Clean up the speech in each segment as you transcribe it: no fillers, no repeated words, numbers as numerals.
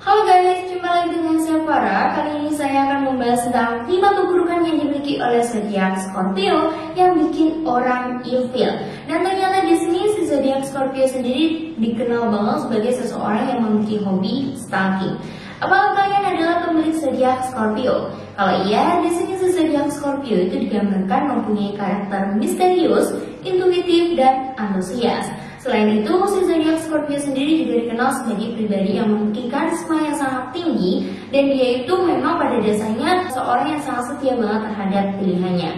Halo guys, jumpa lagi dengan saya Farah. Kali ini saya akan membahas tentang 5 keburukan yang dimiliki oleh zodiak Scorpio yang bikin orang ilfil. Dan ternyata di sini si zodiak Scorpio sendiri dikenal banget sebagai seseorang yang memiliki hobi stalking. Apakah kalian adalah pemilik zodiak Scorpio? Kalau iya, di sini si zodiak Scorpio itu digambarkan mempunyai karakter misterius, intuitif, dan antusias. Selain itu, si zodiak Scorpio sendiri juga dikenal sebagai pribadi yang memiliki karisma yang sangat tinggi, dan dia itu memang pada dasarnya seorang yang sangat setia banget terhadap pilihannya.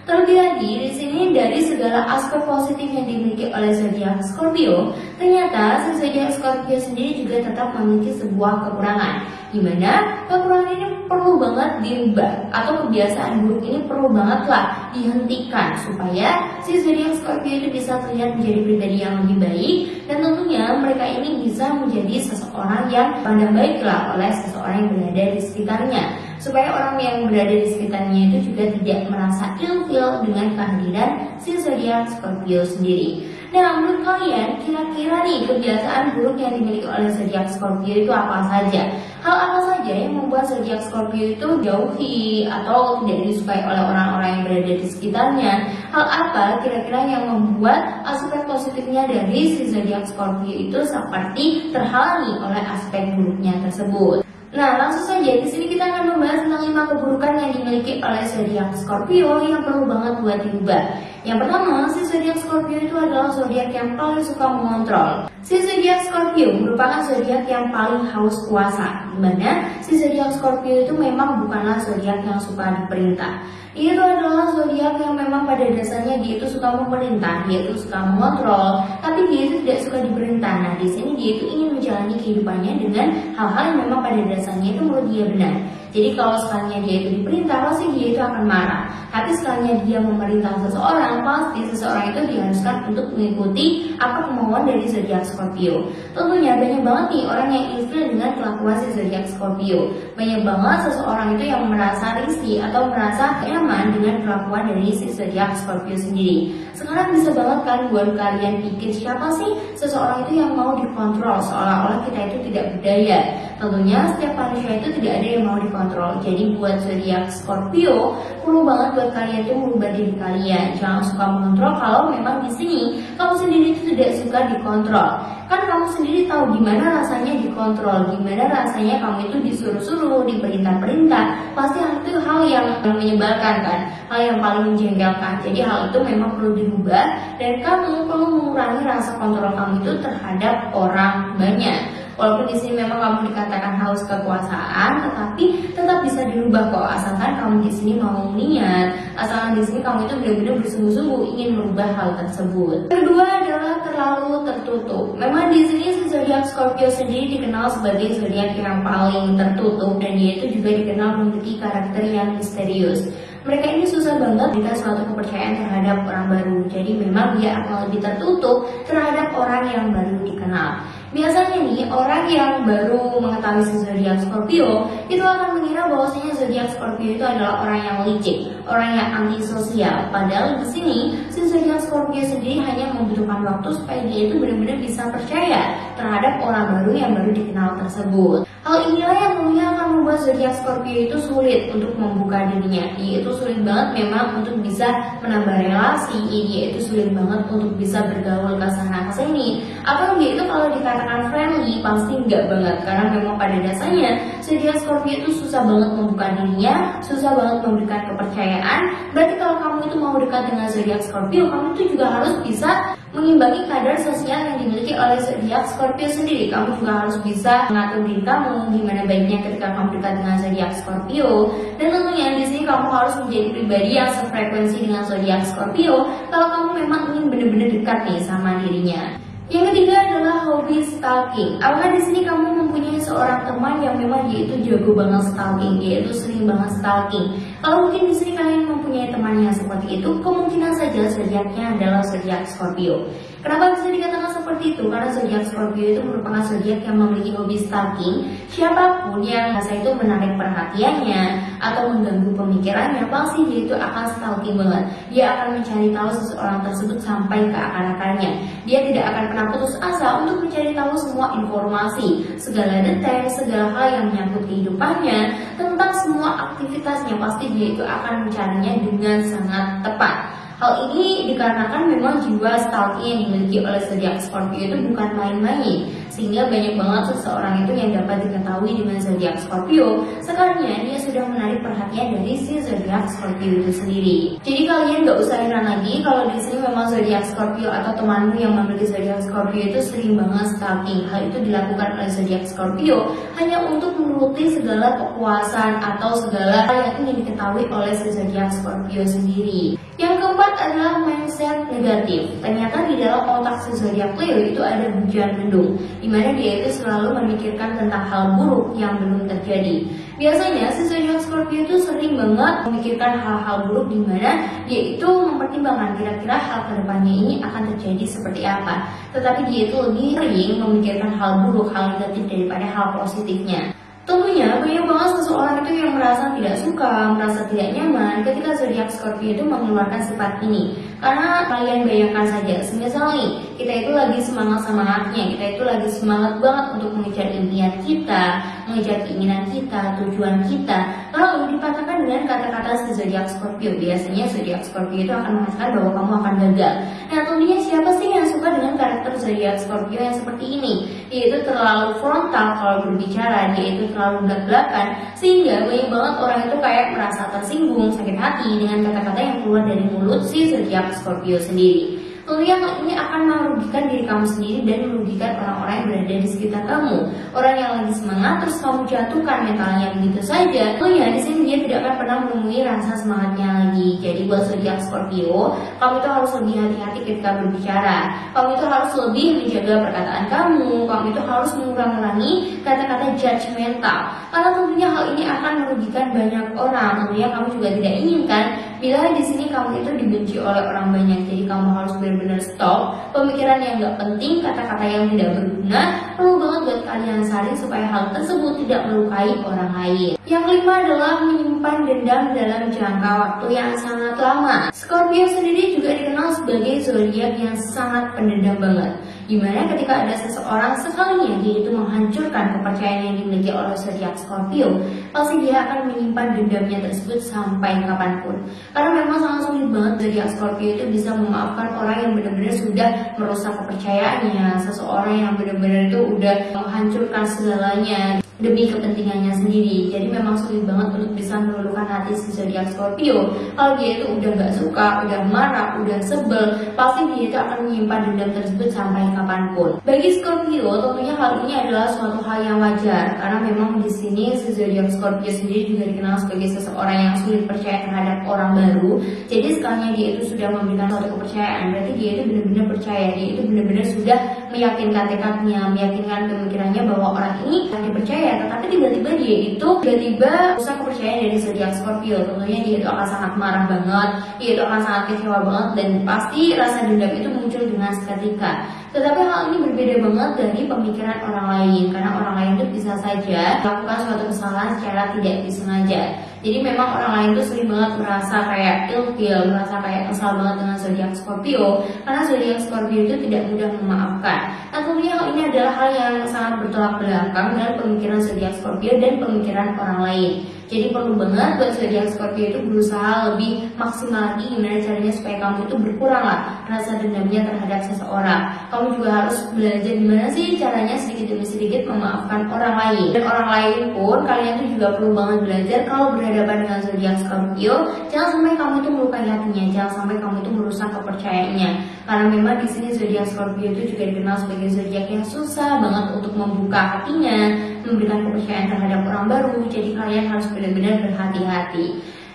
Terlebih lagi, di sini dari segala aspek positif yang dimiliki oleh zodiak Scorpio, ternyata si zodiak Scorpio sendiri juga tetap memiliki sebuah kekurangan, di mana kekurangan ini perlu banget dirubah, atau kebiasaan buruk ini perlu bangetlah dihentikan supaya si zodiak Scorpio itu bisa terlihat menjadi pribadi yang lebih baik, dan tentunya mereka ini bisa menjadi seseorang yang pandang baiklah oleh seseorang yang berada di sekitarnya, supaya orang yang berada di sekitarnya itu juga tidak merasa ilfil dengan kehadiran si zodiak Scorpio sendiri. Nah, menurut kalian kira-kira nih kebiasaan buruk yang dimiliki oleh zodiak Scorpio itu apa saja? Hal apa saja yang membuat zodiak Scorpio itu jauhi atau tidak disukai oleh orang-orang yang berada di sekitarnya? Hal apa kira-kira yang membuat aspek positifnya dari si zodiak Scorpio itu seperti terhalangi oleh aspek buruknya tersebut? Nah, langsung saja di sini kita akan membahas tentang 5 keburukan yang dimiliki oleh zodiak Scorpio yang perlu banget buat dirubah. Yang pertama, si zodiak Scorpio itu adalah zodiak yang paling suka mengontrol. Si zodiak Scorpio merupakan zodiak yang paling haus kuasa, di mana si zodiak Scorpio itu memang bukanlah zodiak yang suka diperintah. Dia itu adalah zodiak yang memang pada dasarnya dia itu suka memerintah, dia itu suka mengontrol, tapi dia itu tidak suka diperintah. Nah, di sini dia itu ingin menjalani kehidupannya dengan hal-hal yang memang pada dasarnya itu menurut dia benar. Jadi kalau sekalinya dia itu diperintah, pasti dia itu akan marah. Tapi sekalinya dia memerintah seseorang, pasti seseorang itu diharuskan untuk mengikuti apa kemauan dari zodiak Scorpio. Tentunya banyak banget nih orang yang ilfil dengan kelakuan si zodiak Scorpio. Banyak banget seseorang itu yang merasa risih atau merasa nyaman dengan kelakuan dari si zodiak Scorpio sendiri. Sekarang bisa banget kan buat kalian pikir siapa sih seseorang itu yang mau dikontrol seolah-olah kita itu tidak berdaya. Tentunya setiap manusia itu tidak ada yang mau dikontrol. Jadi buat zodiak Scorpio perlu banget buat kalian itu merubah diri kalian. Jangan suka mengontrol kalau memang di sini kamu sendiri itu tidak suka dikontrol. Kan kamu sendiri tahu gimana rasanya dikontrol, gimana rasanya kamu itu disuruh-suruh, diperintah-perintah. Pasti hal itu hal yang menyebalkan kan, hal yang paling menjengkelkan. Jadi hal itu memang perlu dirubah dan kamu perlu mengurangi rasa kontrol kamu itu terhadap orang banyak. Walaupun di sini memang kamu dikatakan haus kekuasaan, tetapi tetap bisa dirubah kok, asalkan kamu di sini mau niat, asalkan di sini kamu itu benar-benar bersungguh-sungguh ingin merubah hal tersebut. Kedua adalah terlalu tertutup. Memang di sini si zodiak Scorpio sendiri dikenal sebagai zodiak yang paling tertutup, dan dia itu juga dikenal memiliki karakter yang misterius. Mereka ini susah banget memberikan suatu kepercayaan terhadap orang baru. Jadi memang dia akan lebih tertutup terhadap orang yang baru dikenal. Biasanya nih orang yang baru mengetahui si zodiak Scorpio itu akan mengira bahwasanya zodiak Scorpio itu adalah orang yang licik, orang yang antisosial. Padahal di sini si zodiak Scorpio sendiri hanya membutuhkan waktu supaya dia itu benar-benar bisa percaya terhadap orang baru yang baru dikenal tersebut. Hal inilah yang tentunya akan membuat zodiak Scorpio itu sulit untuk membuka dirinya. Dia itu sulit banget memang untuk bisa menambah relasi, dia itu sulit banget untuk bisa bergaul ke sana ke sini. Atau dia itu kalau dikatakan friendly pasti enggak banget, karena memang pada dasarnya zodiak Scorpio itu susah banget membuka dirinya, susah banget memberikan kepercayaan. Berarti kalau kamu itu mau dekat dengan zodiak Scorpio, kamu itu juga harus bisa mengimbangi kadar sosial yang dimiliki oleh zodiak Scorpio sendiri. Kamu juga harus bisa mengatur diri kamu gimana baiknya ketika kamu dekat dengan zodiak Scorpio. Dan tentunya di sini kamu harus menjadi pribadi yang sefrekuensi dengan zodiak Scorpio kalau kamu memang ingin benar-benar dekat nih sama dirinya. Yang ketiga adalah hobi stalking. Apakah di sini kamu mempunyai seorang teman yang memang dia itu jago banget stalking, dia itu sering banget stalking? Kalau mungkin di sini kalian mempunyai teman yang seperti itu, kemungkinan saja zodiaknya adalah zodiak Scorpio. Kenapa bisa dikatakan seperti itu? Karena zodiak Scorpio itu merupakan zodiak yang memiliki hobi stalking. Siapapun yang rasa itu menarik perhatiannya atau mengganggu pemikirannya, pasti dia itu akan stalking banget. Dia akan mencari tahu seseorang tersebut sampai ke akar-akarnya. Dia tidak akan pernah putus asa untuk mencari tahu semua informasi, segala detail, segala hal yang menyangkut kehidupannya, tentang semua aktivitasnya. Pasti dia itu akan mencarinya dengan sangat tepat. Hal ini dikarenakan memang jiwa stalking yang dimiliki oleh zodiak Scorpio itu bukan main-main, sehingga banyak banget seseorang itu yang dapat diketahui dengan zodiak Scorpio. Sekalinya dia sudah menarik perhatian dari si zodiak Scorpio itu sendiri. Jadi kalian gak usah heran lagi kalau di sini memang zodiak Scorpio atau temanmu yang memiliki zodiak Scorpio itu sering banget stalking. Hal itu dilakukan oleh zodiak Scorpio hanya untuk menuruti segala kepuasan atau segala hal yang ingin diketahui oleh si zodiak Scorpio sendiri. Yang keempat adalah mindset negatif. Ternyata di dalam otak si zodiak Leo itu ada hujan mendung, di mana dia itu selalu memikirkan tentang hal buruk yang belum terjadi. Biasanya si zodiak Scorpio itu sering banget memikirkan hal-hal buruk, di mana dia itu mempertimbangkan kira-kira hal kedepannya ini akan terjadi seperti apa. Tetapi dia itu lebih sering memikirkan hal buruk, hal negatif daripada hal positifnya. Tentunya banyak banget seseorang itu yang merasa tidak suka, merasa tidak nyaman ketika zodiak Scorpio itu mengeluarkan sifat ini. Karena kalian bayangkan saja, misalnya kita itu lagi semangat-semangatnya, kita itu lagi semangat banget untuk mengejar impian kita, mengejar keinginan kita, tujuan kita. Lalu dipatahkan dengan kata-kata si zodiak Scorpio, biasanya zodiak Scorpio itu akan mengatakan bahwa kamu akan gagal. Nah, tentunya siapa sih yang suka dengan karakter zodiak Scorpio yang seperti ini? Dia itu terlalu frontal kalau berbicara, dia itu terlalu belak-belakan, sehingga banyak banget orang itu kayak merasa tersinggung, sakit hati dengan kata-kata yang keluar dari mulut si zodiak Scorpio sendiri. Tentunya hal ini akan merugikan diri kamu sendiri dan merugikan orang-orang yang berada di sekitar kamu. Orang yang lagi semangat terus kamu jatuhkan mentalnya begitu saja. Tentunya di sini dia tidak akan pernah menemui rasa semangatnya lagi. Jadi buat zodiak Scorpio, kamu itu harus lebih hati-hati ketika berbicara. Kamu itu harus lebih menjaga perkataan kamu. Kamu itu harus mengurangi kata-kata judgmental. Karena tentunya hal ini akan merugikan banyak orang. Tentunya kamu juga tidak inginkan bila di sini kamu itu dibenci oleh orang banyak. Jadi kamu harus benar-benar stop pemikiran yang gak penting, kata-kata yang tidak berguna. Perlu banget buat kalian saring supaya hal tersebut tidak melukai orang lain. Yang kelima adalah menyimpan dendam dalam jangka waktu yang sangat lama. Scorpio sendiri juga dikenal sebagai zodiak yang sangat pendendam banget, dimana ketika ada seseorang sekalinya dia itu menghancurkan kepercayaan yang dimiliki oleh zodiak Scorpio, pasti dia akan menyimpan dendamnya tersebut sampai kapanpun. Karena memang sangat sulit banget zodiak Scorpio itu bisa memaafkan orang yang benar-benar sudah merusak kepercayaannya, seseorang yang benar-benar itu udah menghancurkan segalanya demi kepentingannya sendiri. Jadi memang sulit banget untuk bisa meluluhkan hati si zodiak Scorpio. Kalau dia itu udah gak suka, udah marah, udah sebel, pasti dia itu akan menyimpan dendam tersebut sampai kapanpun. Bagi Scorpio, tentunya hal ini adalah suatu hal yang wajar, karena memang di sini si zodiak Scorpio sendiri juga dikenal sebagai seseorang yang sulit percaya terhadap orang baru. Jadi sekalinya dia itu sudah memberikan suatu kepercayaan, berarti dia itu benar-benar percaya, dia itu benar-benar sudah meyakinkan tekadnya, meyakinkan pemikirannya bahwa orang ini yang dipercaya. Tetapi tiba-tiba dia itu rusak kepercayaan dari zodiak Scorpio. Tentunya dia itu akan sangat marah banget, dia itu akan sangat kecewa banget, dan pasti rasa dendam itu muncul dengan seketika. Tetapi hal ini berbeda banget dari pemikiran orang lain, karena orang lain itu bisa saja melakukan suatu kesalahan secara tidak disengaja. Jadi memang orang lain tuh sering banget merasa kayak ilfeel, merasa kayak kesal banget dengan zodiak Scorpio, karena zodiak Scorpio itu tidak mudah memaafkan. Nah, tentunya hal ini adalah hal yang sangat bertolak belakang dengan pemikiran zodiak Scorpio dan pemikiran orang lain. Jadi perlu banget buat zodiak Scorpio itu berusaha lebih maksimal lagi gimana caranya supaya kamu itu berkurang lah rasa dendamnya terhadap seseorang. Kamu juga harus belajar gimana sih caranya sedikit demi sedikit memaafkan orang lain. Dan orang lain pun kalian tuh juga perlu banget belajar kalau berhadapan dengan zodiak Scorpio, jangan sampai kamu itu melukai hatinya, jangan sampai kamu itu merusak kepercayaannya. Karena memang di sini zodiak Scorpio itu juga dikenal sebagai zodiak yang susah banget untuk membuka hatinya, memberikan kepercayaan terhadap orang baru. Jadi kalian harus benar-benar berhati-hati.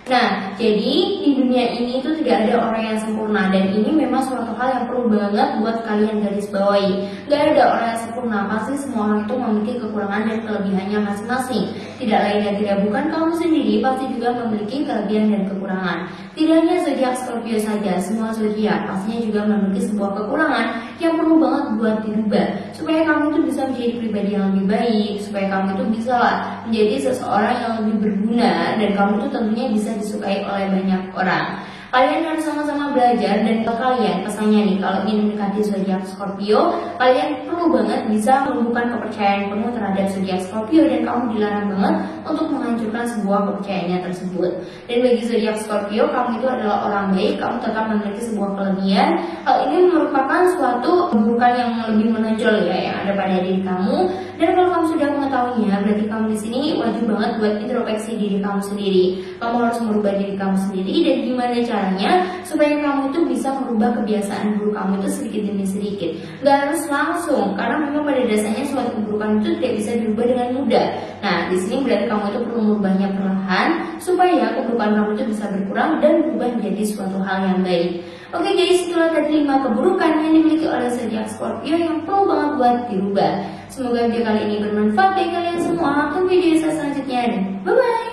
Nah, jadi di dunia ini itu tidak ada orang yang sempurna, dan ini memang suatu hal yang perlu banget buat kalian garis bawahi. Gak ada orang yang sempurna, pasti semua orang itu memiliki kekurangan dan kelebihannya masing-masing. Tidak lain dan tidak bukan kamu sendiri pasti juga memiliki kelebihan dan kekurangan. Tidak hanya zodiak Scorpio saja, semua zodiak pastinya juga memiliki sebuah kekurangan yang perlu banget buat dirubah supaya kamu itu bisa menjadi pribadi yang lebih baik, supaya kamu itu bisa lah menjadi seseorang yang lebih berguna dan kamu itu tentunya bisa disukai oleh banyak orang. Kalian harus sama-sama belajar dan kalian pesannya nih kalau ingin mendekati zodiak Scorpio, kalian perlu banget bisa menumbuhkan kepercayaan penuh terhadap zodiak Scorpio dan kamu dilarang banget untuk menghancurkan sebuah kepercayaannya tersebut. Dan bagi zodiak Scorpio, kamu itu adalah orang baik, kamu tetap memiliki sebuah kelebihan. Hal ini merupakan suatu keburukan yang lebih menonjol ya yang ada pada diri kamu. Dan kalau kamu sudah mengetahuinya, berarti kamu di sini wajib banget buat introspeksi diri kamu sendiri. Kamu harus merubah diri kamu sendiri dan gimana caranya supaya kamu itu bisa merubah kebiasaan buruk kamu itu sedikit demi sedikit. Gak harus langsung, karena memang pada dasarnya suatu keburukan itu tidak bisa dirubah dengan mudah. Nah, di sini berarti kamu itu perlu merubahnya perlahan supaya keburukan kamu itu bisa berkurang dan berubah menjadi suatu hal yang baik. Oke guys, itulah tadi 5 keburukan yang dimiliki oleh zodiak Scorpio yang perlu banget buat dirubah. Semoga video kali ini bermanfaat bagi kalian semua. Tunggu video saya selanjutnya dan bye bye.